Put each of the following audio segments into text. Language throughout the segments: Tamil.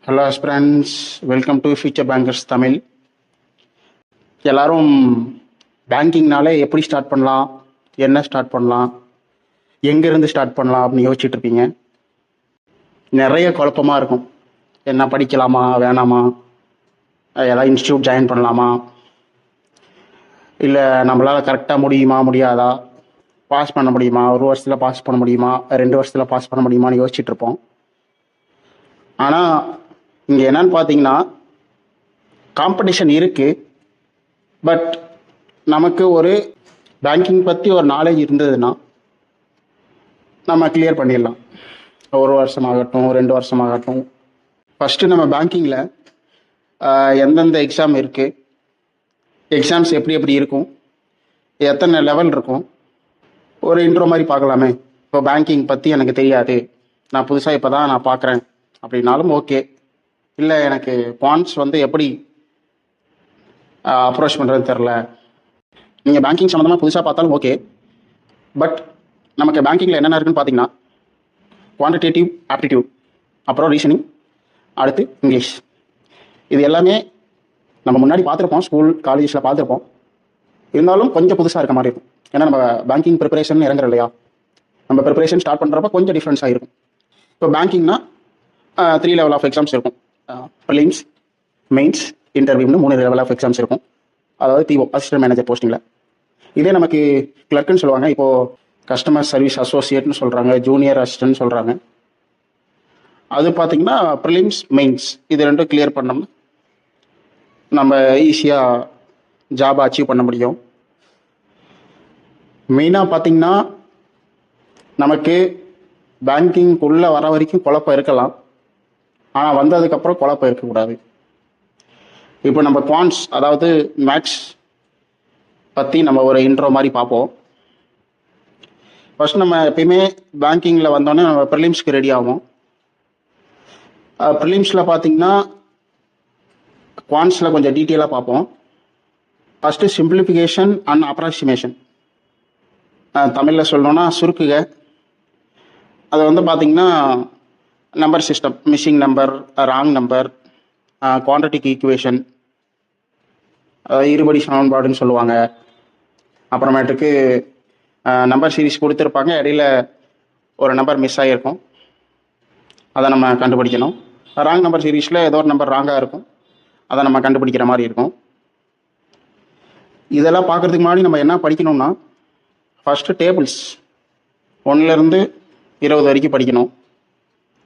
Hello friends, welcome to future bankers Tamil. எல்லாரும் பேங்கிங்னாலே எப்படி ஸ்டார்ட் பண்ணலாம், என்ன ஸ்டார்ட் பண்ணலாம், எங்கேருந்து ஸ்டார்ட் பண்ணலாம் அப்படின்னு யோசிச்சுட்டு இருப்பீங்க. நிறைய குழப்பமாக இருக்கும். என்ன படிக்கலாமா வேணாமா, ஏதாவது இன்ஸ்டியூட் ஜாயின் பண்ணலாமா, இல்லை நம்மளால் கரெக்டாக முடியுமா முடியாதா, பாஸ் பண்ண முடியுமா, ஒரு வருஷத்தில் பாஸ் பண்ண முடியுமா, 2 வருஷத்தில் பாஸ் பண்ண முடியுமான்னு யோசிச்சுட்டு இருப்போம். ஆனால் இங்கே என்னன்னு பார்த்தீங்கன்னா, காம்படிஷன் இருக்குது. பட் நமக்கு ஒரு பேங்கிங் பற்றி ஒரு நாலேஜ் இருந்ததுன்னா நம்ம கிளியர் பண்ணிடலாம். 1 வருஷமாகட்டும் 2 வருஷமாகட்டும். ஃபஸ்ட்டு நம்ம பேங்கிங்கில் எந்தெந்த எக்ஸாம் இருக்குது, எக்ஸாம்ஸ் எப்படி எப்படி இருக்கும், எத்தனை லெவல் இருக்கும், ஒரு இன்ட்ரோ மாதிரி பார்க்கலாமே. இப்போ பேங்கிங் பற்றி எனக்கு தெரியாது, நான் புதுசாக இப்போ தான் நான் பார்க்குறேன் அப்படின்னாலும் ஓகே. இல்லை எனக்கு பாண்ட்ஸ் எப்படி அப்ரோச் பண்ணுறதுன்னு தெரில, நீங்கள் பேங்கிங் சம்மந்தமாக புதுசாக பார்த்தாலும் ஓகே. பட் நமக்கு பேங்கிங்கில் என்னென்ன இருக்குன்னு பார்த்தீங்கன்னா, குவான்டிடேட்டிவ் ஆப்டிடியூட், அப்புறம் ரீசனிங், அடுத்து இங்கிலீஷ். இது எல்லாமே நம்ம முன்னாடி பார்த்துருப்போம், ஸ்கூல் காலேஜஸில் பார்த்துருப்போம். இருந்தாலும் கொஞ்சம் புதுசாக இருக்க மாதிரி இருக்கும். ஏன்னா நம்ம பேங்கிங் ப்ரிப்பரேஷன் இறங்குற இல்லையா, நம்ம ப்ரிப்பரேஷன் ஸ்டார்ட் பண்ணுறப்ப கொஞ்சம் டிஃப்ரென்ஸாக இருக்கும். இப்போ பேங்கிங்னா 3 லெவல் ஆஃப் எக்ஸாம்ஸ் இருக்கும். ப்ரிலிம்ஸ், மெயின்ஸ், இன்டர்வியூன்னு 3 லெவல் ஆஃப் எக்ஸாம்ஸ் இருக்கும். அதாவது பிஓ, அசிஸ்டன்ட் மேனேஜர் போஸ்டிங்கில். இதே நமக்கு கிளர்க்குன்னு சொல்லுவாங்க, இப்போது கஸ்டமர் சர்வீஸ் அசோசியேட்னு சொல்கிறாங்க, ஜூனியர் அசிஸ்டன்ட் சொல்கிறாங்க. அது பார்த்திங்கன்னா ப்ரிலிம்ஸ், மெயின்ஸ் இது ரெண்டும் கிளியர் பண்ணோம்னா நம்ம ஈஸியாக ஜாபை அச்சீவ் பண்ண முடியும். மெயினாக பார்த்திங்கன்னா நமக்கு பேங்கிங்குள்ளே வர வரைக்கும் குழப்பம் இருக்கலாம், ஆனால் வந்ததுக்கப்புறம் குழப்பம் இருக்கக்கூடாது. இப்போ நம்ம குவான்ஸ், அதாவது மேக்ஸ் பற்றி நம்ம ஒரு இன்ட்ரோ மாதிரி பார்ப்போம். ஃபஸ்ட் நம்ம எப்பயுமே பேங்கிங்கில் வந்தோடனே நம்ம ப்ரிலிம்ஸ்க்கு ரெடி ஆகும். ப்ரிலிம்ஸில் பார்த்திங்கன்னா குவான்ஸில் கொஞ்சம் டீட்டெயிலாக பார்ப்போம். ஃபஸ்ட்டு சிம்பிளிஃபிகேஷன் அண்ட் அப்ராக்சிமேஷன், தமிழில் சொல்லணுன்னா சுருக்குக. அது பார்த்திங்கன்னா number system, missing number, wrong number, குவான்டிட்டிக் ஈக்குவேஷன், இருபடி சமன்பாடுன்னு சொல்லுவாங்க. அப்புறமேட்டுக்கு நம்பர் சீரிஸ் கொடுத்துருப்பாங்க, இடையில ஒரு நம்பர் மிஸ் ஆகிருக்கும், அதை நம்ம கண்டுபிடிக்கணும். ராங் நம்பர் சீரீஸில் ஏதோ ஒரு நம்பர் ராங்காக இருக்கும், அதை நம்ம கண்டுபிடிக்கிற மாதிரி இருக்கும். இதெல்லாம் பார்க்குறதுக்கு முன்னாடி நம்ம என்ன படிக்கணும்னா, ஃபஸ்ட்டு டேபிள்ஸ் 1லேருந்து 20 வரைக்கும் படிக்கணும்.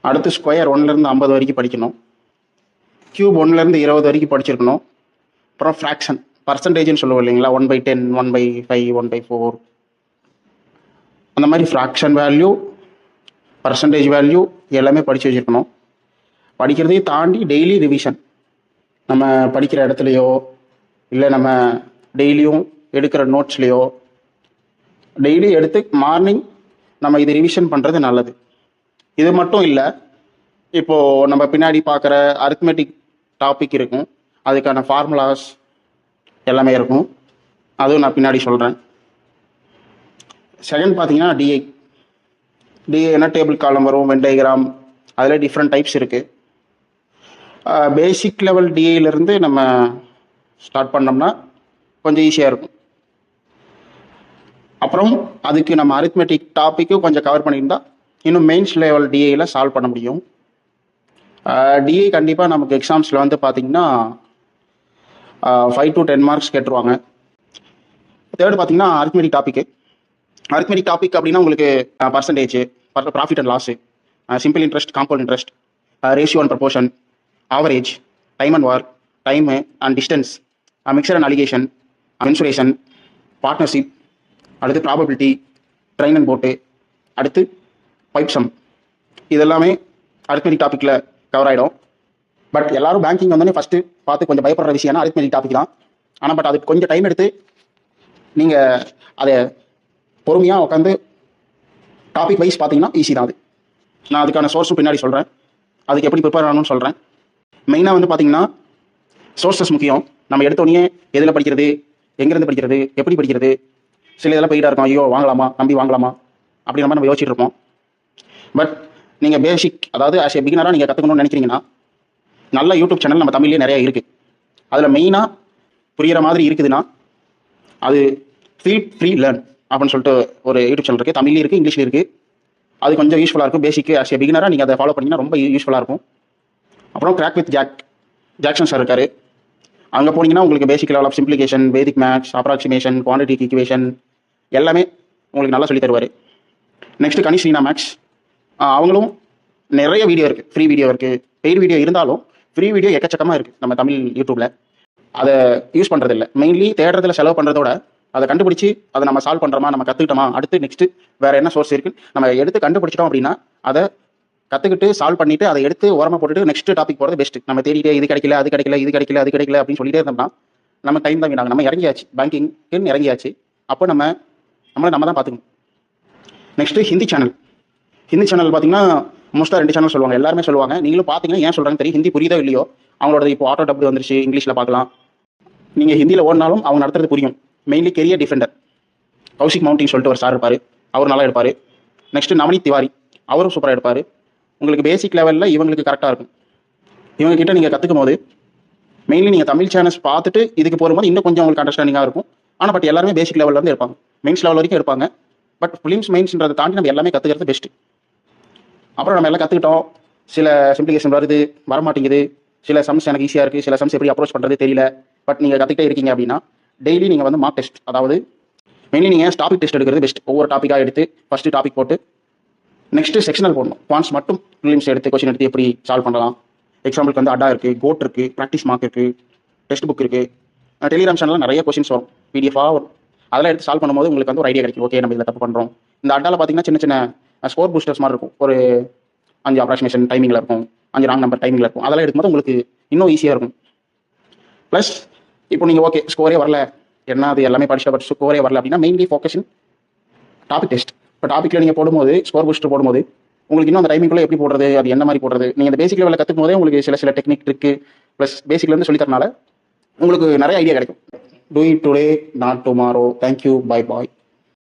அடுத்து ஸ்கொயர் 1லேருந்து 50 வரைக்கும் படிக்கணும். கியூப் 1லேருந்து 20 வரைக்கும் படிச்சிருக்கணும். அப்புறம் ஃப்ராக்ஷன், பர்சன்டேஜ்னு சொல்லுவோம் இல்லைங்களா, 1/10, 1/5, 1/4, அந்த மாதிரி ஃப்ராக்ஷன் வேல்யூ, பர்சன்டேஜ் வேல்யூ எல்லாமே படித்து வச்சுருக்கணும். படிக்கிறதையும் தாண்டி டெய்லி ரிவிஷன், நம்ம படிக்கிற இடத்துலையோ இல்லை நம்ம டெய்லியும் எடுக்கிற நோட்ஸ்லேயோ டெய்லி எடுத்து மார்னிங் நம்ம இது ரிவிஷன் பண்ணுறது நல்லது. இது மட்டும் இல்லை, இப்போது நம்ம பின்னாடி பார்க்குற அரித்மெட்டிக் டாபிக் இருக்கும், அதுக்கான ஃபார்முலாஸ் எல்லாமே இருக்கும், அதுவும் நான் பின்னாடி சொல்கிறேன். செகண்ட் பார்த்தீங்கன்னா டிஐ என்ன டேபிள் காலம் வரும், வென் டயக்ராம், அதில் டிஃப்ரெண்ட் டைப்ஸ் இருக்குது. பேசிக் லெவல் டிஐலேருந்து நம்ம ஸ்டார்ட் பண்ணோம்னா கொஞ்சம் ஈஸியாக இருக்கும். அப்புறம் அதுக்கு நம்ம அரித்மெட்டிக் டாப்பிக்கும் கொஞ்சம் கவர் பண்ணியிருந்தா இன்னும் மெயின்ஸ் லெவல் டிஐயில் சால்வ் பண்ண முடியும். டிஐ கண்டிப்பாக நமக்கு எக்ஸாம்ஸில் பார்த்திங்கன்னா 5 to 10 மார்க்ஸ் கேட்டுருவாங்க. தேர்டு பார்த்திங்கன்னா அரித்மெட்டிக் டாப்பிக்கு. அரித்மெட்டிக் டாபிக் அப்படின்னா உங்களுக்கு percentage, profit and loss, simple interest, compound interest, ratio and proportion, average, time and work, time and distance, mixer and allegation, mensuration, partnership, அடுத்து ப்ராபபிலிட்டி, ட்ரெயின் அண்ட் போட்டு, அடுத்து பைப் சம். இதெல்லாமே அரித்மெட்டிக் டாப்பிக்கில் கவர் ஆகிடும். பட் எல்லாரும் பேங்கிங் வந்தோடனே ஃபஸ்ட்டு பார்த்து கொஞ்சம் பயப்படுற விஷயம்னா அரித்மெட்டிக் டாபிக் தான். ஆனால் பட் அதுக்கு கொஞ்சம் டைம் எடுத்து நீங்கள் அதை பொறுமையாக உட்காந்து டாபிக் வைஸ் பார்த்தீங்கன்னா ஈஸி தான் அது. நான் அதுக்கான சோர்ஸும் பின்னாடி சொல்கிறேன், அதுக்கு எப்படி ப்ரிப்பேர் ஆகணும்னு சொல்கிறேன். மெயினாக பார்த்தீங்கன்னா சோர்ஸஸ் முக்கியம். நம்ம எடுத்தோடனே எதில் படிக்கிறது, எங்கேருந்து படிக்கிறது, எப்படி படிக்கிறது, சில இதெல்லாம் போயிட்டா இருக்கும், ஐயோ வாங்கலாமா, நம்பி வாங்கலாமா அப்படின்ற மாதிரி நம்ம யோசிச்சுட்டு இருப்போம். பட் நீங்கள் பேசிக், அதாவது ஆஸ் ஏ பிகினராக நீங்கள் கற்றுக்கணும்னு நினைக்கிறீங்கன்னா நல்ல யூடியூப் சேனல் நம்ம தமிழ்லேயே நிறைய இருக்குது. அதில் மெயினாக புரிகிற மாதிரி இருக்குதுன்னா அது ஃபீல் ஃப்ரீ லேர்ன் அப்படின்னு சொல்லிட்டு ஒரு யூடியூப் சேனல் இருக்குது. தமிழ்லேயும் இருக்குது, இங்கிலீஷ்லேயும் இருக்குது. அது கொஞ்சம் யூஸ்ஃபுல்லாக இருக்கும். பேசிக்கு ஆஸ் ஏ பிகினராக நீங்கள் அதை ஃபாலோ பண்ணிங்கன்னா ரொம்ப யூஸ்ஃபுல்லாக இருக்கும். அப்புறம் கிராக் வித் ஜாக்சன் சார் இருக்கார். அங்கே போனீங்கன்னா உங்களுக்கு basic level of simplification, Vedic maths, approximation, quantity equation எல்லாமே உங்களுக்கு நல்லா சொல்லி தருவார். நெக்ஸ்ட்டு கனிஸ்ரீனா மேக்ஸ், அவங்களும் நிறைய வீடியோ இருக்குது, ஃப்ரீ வீடியோ இருக்குது. பெய்டு வீடியோ இருந்தாலும் ஃப்ரீ வீடியோ எக்கச்சக்கமாக இருக்குது நம்ம தமிழ் யூடியூப்பில். அதை யூஸ் பண்ணுறதில்ல. மெயின்லி தேடுறதுல செலவு பண்ணுறதோட அதை கண்டுபிடிச்சி அதை நம்ம சால்வ் பண்ணுறோமா, நம்ம கற்றுக்கிட்டோமா, அடுத்து நெக்ஸ்ட்டு வேறு என்ன சோர்ஸ் இருக்குது நம்ம எடுத்து கண்டுபிடிச்சிட்டோம் அப்படின்னா அதை கற்றுக்கிட்டு சால்வ் பண்ணிவிட்டு அதை எடுத்து ஓரமாக போட்டுட்டு நெக்ஸ்ட் டாபிக் போகிறது பெஸ்ட்டு. நம்ம தேடிட்டே இது கிடைக்கல அது கிடைக்கல இது கிடைக்கல அது கிடைக்கல அப்படின்னு சொல்லிட்டே இருந்தோம்னா நம்ம டைம் தான் வீணாங்க. நம்ம இறங்கியாச்சு, பேங்கிங்னு இறங்கியாச்சு. அப்போ நம்மளை நம்ம தான் பார்த்துக்கணும். நெக்ஸ்ட்டு ஹிந்தி சேனல் பார்த்தீங்கன்னா மோஸ்ட்டாக 2 சேனல் சொல்லுவாங்க, எல்லாருமே சொல்லுவாங்க. நீங்களும் பார்த்தீங்கன்னா ஏன் சொல்கிறாங்க தெரியும். ஹிந்தி புரியுதோ இல்லையோ அவங்களோட இப்போ ஆட்டோ டப் வந்துருச்சு, இங்கிலீஷில் பார்க்கலாம். நீங்கள் ஹிந்தியில் ஓடினாலும் அவங்க நடத்துறது புரியும். மெயின்லி கெரியர் டிஃபெண்டர் கௌசிக் மவுண்டின்னு சொல்லிட்டு ஒரு சார் இருப்பார், அவர் நல்லா எடுப்பார். நெக்ஸ்ட்டு நவனித் திவாரி, அவரும் சூப்பராக எடுப்பார். உங்களுக்கு பேசிக் லெவலில் இவங்களுக்கு கரெக்டாக இருக்கும். இவங்ககிட்ட நீங்கள் கற்றுக்கும் போது மெயின்லி நீங்கள் தமிழ் சேனல்ஸ் பார்த்துட்டு இதுக்கு போகும்போது இன்னும் கொஞ்சம் உங்களுக்கு அண்டர்ஸ்டாண்டிங்காக இருக்கும். ஆனால் பட் எல்லாருமே பேசிக் லெவலில் வந்து இருப்பாங்க, மெயின்ஸ் லெவல் வரைக்கும் இருப்பாங்க. பட் ஃபிலிம்ஸ் மெயின்ஸ்ன்றதை தாண்டி நம்ம எல்லாமே கற்றுக்கிறது பெஸ்ட்டு. அப்புறம் நம்ம எல்லாம் கற்றுக்கிட்டோம், சில சிம்பிளிகேஷன் வருது வரமாட்டேங்குது, சில சம்ஸ் எனக்கு ஈஸியாக இருக்குது, சில சம்ஸ் எப்படி அப்ரோச் பண்ணுறது தெரியல. பட் நீங்கள் கற்றுக்கிட்டே இருக்கீங்க அப்படின்னா டெய்லி நீங்கள் வந்து மார்க் டெஸ்ட், அதாவது மெயின்லி நீங்கள் டாபிக் டெஸ்ட் எடுக்கிறது பெஸ்ட். ஒவ்வொரு டாப்பிக்காக எடுத்து ஃபஸ்ட்டு டாபிக் போட்டு நெக்ஸ்ட்டு செக்ஷனல் போடணும். குவான்ஸ் மட்டும் ஃபிலிம்ஸ் எடுத்து கொஸ்டின் எடுத்து எப்படி சால்வ் பண்ணலாம். எக்ஸாம்பிளுக்கு வந்து அடா இருக்குது, கோட் இருக்குது, ப்ராக்டிஸ் மார்க் இருக்குது, டெஸ்ட் புக் இருக்குது. டெலிகிராம் சேனலில் நிறைய கொஸ்டின்ஸ் வரும், பிடிஎஃபாக வரும். அதெல்லாம் எடுத்து சால்வ் பண்ணும்போது உங்களுக்கு வந்து ஒரு ஐடியா கிடைக்கும். ஓகே, நம்ம இதில் தப்பு பண்ணுறோம். இந்த அட்டாவில் பார்த்தீங்கன்னா சின்ன சின்ன ஸ்கோர் பூஸ்டர்ஸ் மாதிரி இருக்கும். ஒரு 5 அப்ராக்சிமேஷன் டைமிங்கில் இருக்கும், 5 ராங் நம்பர் டைமிங்கில் இருக்கும். அதெல்லாம் எடுக்கும்போது உங்களுக்கு இன்னும் ஈஸியாக இருக்கும். ப்ளஸ் இப்போ நீங்கள் ஓகே ஸ்கோரே வரல, என்ன அது எல்லாமே படிச்சுட்டு பட் ஸ்கோரே வரல அப்படின்னா மெயின்லி ஃபோக்கஸின் டாபிக் டெஸ்ட். இப்போ டாப்பிக்கில் நீங்கள் போடும்போது ஸ்கோர் பூஸ்டர் போடும்போது உங்களுக்கு இன்னும் அந்த டைமிங்குள்ளே எப்படி போடுறது, அது என்ன மாதிரி போடுறது, நீங்கள் இந்த பேசிக் லெவலில் கற்றுக்கும் போதே உங்களுக்கு சில டெக்னிக் இருக்குது. ப்ளஸ் பேசிக்லேருந்து சொல்லித்தரனால உங்களுக்கு நிறைய ஐடியா கிடைக்கும். Do it today not tomorrow. Thank you, bye bye.